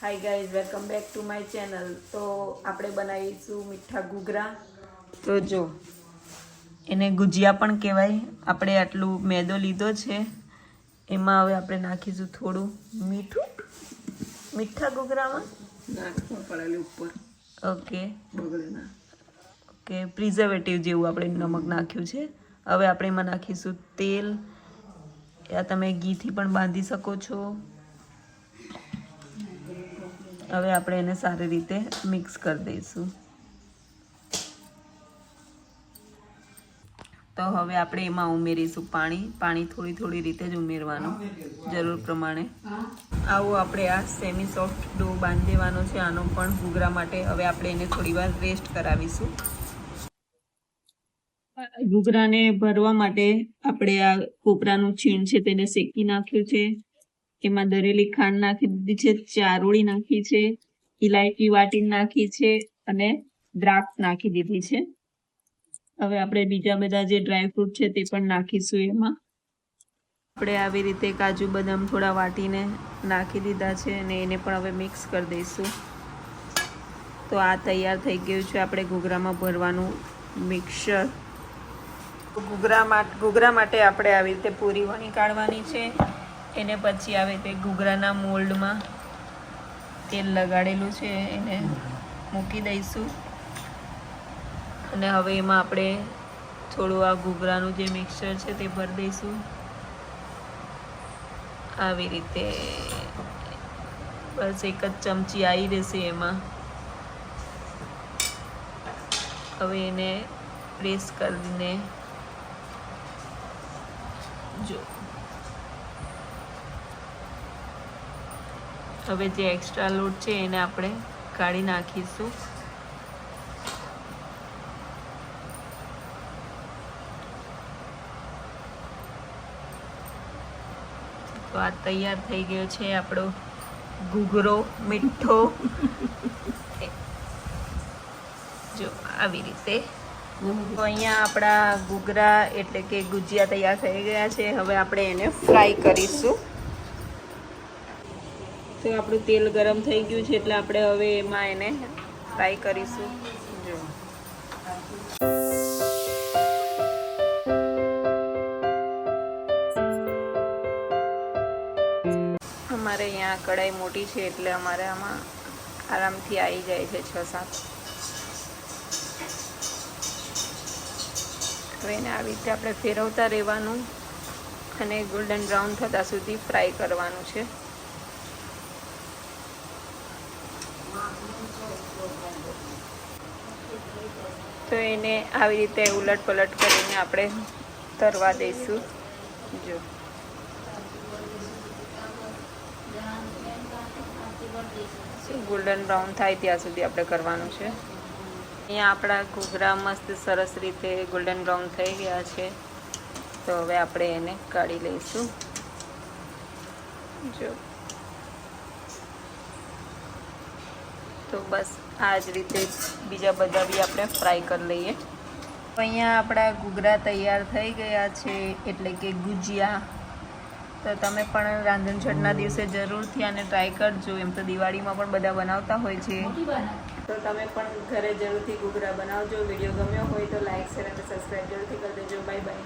Hi guys, welcome back to my channel. તો આપણે બનાવીશું મીઠા ઘૂઘરા. તો જો એને ગુજિયા પણ કહેવાય. આપણે આટલું મેદો લીધો છે, એમાં હવે આપણે નાખીશું થોડું મીઠું. મીઠા ઘૂઘરામાં નાખવું પડેલું ઉપર. ઓકે બગડે ના. ઓકે, પ્રિઝર્વેટિવ જેવું આપણે નમક નાખ્યું છે. હવે આપણે એમાં નાખીશું તેલ, યા તમે ઘીથી પણ બાંધી શકો છો. હવે આપણે એને સારી રીતે મિક્સ કરી દઈશું. તો હવે આપણે એમાં ઉમેરીશું પાણી થોડી થોડી રીતે જ ઉમેરવાનું, જરૂર પ્રમાણે. આવું આપણે આ સેમી સોફ્ટ ડો બાંધી દેવાનો છે આનો પણ ઘૂઘરા માટે. હવે આપણે એને થોડી વાર રેસ્ટ કરાવીશું. ઘૂઘરાને ભરવા માટે આપણે આ કોપરાનું છીણ છે તેને શેકી નાખ્યું છે. એમાં દરેલી ખાંડ નાખી દીધી છે, ચારોળી નાખી છે, ઇલાયચી વાટી નાખી છે અને દ્રાક્ષ નાખી દીધી છે. હવે આપણે બીજા બધા જે ડ્રાયફ્રૂટ છે તે પણ નાખીશું એમાં. આપણે આવી રીતે કાજુ બદામ થોડા વાટીને નાખી દીધા છે અને એને પણ હવે મિક્સ કરી દઈશું. તો આ તૈયાર થઈ ગયું છે આપણે ઘૂઘરામાં ભરવાનું મિક્સર. ઘૂઘરા માટે આપણે આવી રીતે પૂરી વણી કાઢવાની છે. એને પછી આવી રીતે ઘૂઘરાના મોલ્ડમાં તેલ લગાડેલું છે એને મૂકી દઈશું. અને હવે એમાં આપણે થોડું આ ઘૂઘરાનું જે મિક્સર છે તે ભરી દઈશું. આવી રીતે બસ એક જ ચમચી આવી રહેશે એમાં. હવે એને પ્રેસ કરીને જો હવે જે એક્સ્ટ્રા લોટ છે એને આપણે કાઢી નાખીશું. તો આ તૈયાર થઈ ગયો છે આપણો ઘૂઘરો મીઠો. જો આવી રીતે. તો અહીંયા આપણા ઘૂઘરા એટલે કે ગુજિયા તૈયાર થઈ ગયા છે. હવે આપણે એને ફ્રાય કરીશું. તો આપણું તેલ ગરમ થઈ ગયું છે એટલે આપણે હવે એમાં એને ફ્રાય કરીશું. જો અમારે અહીંયા કઢાઈ મોટી છે એટલે અમારે આમાં આરામથી આવી જાય છે 6-7. હવે એને આવી રીતે આપણે ફેરવતા રહેવાનું અને ગોલ્ડન બ્રાઉન થતાં સુધી ફ્રાય કરવાનું છે. તો એને આવી રીતે ઉલટ પલટ કરીને આપણે તરવા દઈશું. જો ગોલ્ડન બ્રાઉન થાય ત્યાં સુધી આપણે કરવાનું છે. અહીંયા આપણા ઘૂઘરા મસ્ત સરસ રીતે ગોલ્ડન બ્રાઉન થઈ ગયા છે. તો હવે આપણે એને કાઢી લઈશું. જો તો બસ આ જ રીતે બીજા બધા બી આપણે ફ્રાય કરી લઈએ. અહીંયા આપણા ઘૂઘરા તૈયાર થઈ ગયા છે એટલે કે ગુજિયા. તો તમે પણ રાંધણછટના દિવસે જરૂરથી આને ટ્રાય કરજો. એમ તો દિવાળીમાં પણ બધા બનાવતા હોય છે. તો તમે પણ ઘરે જરૂરથી ઘૂઘરા બનાવજો. વિડીયો ગમ્યો હોય તો લાઈક, શેર અને સબસ્ક્રાઈબ જરૂરથી કરી દેજો. Bye bye.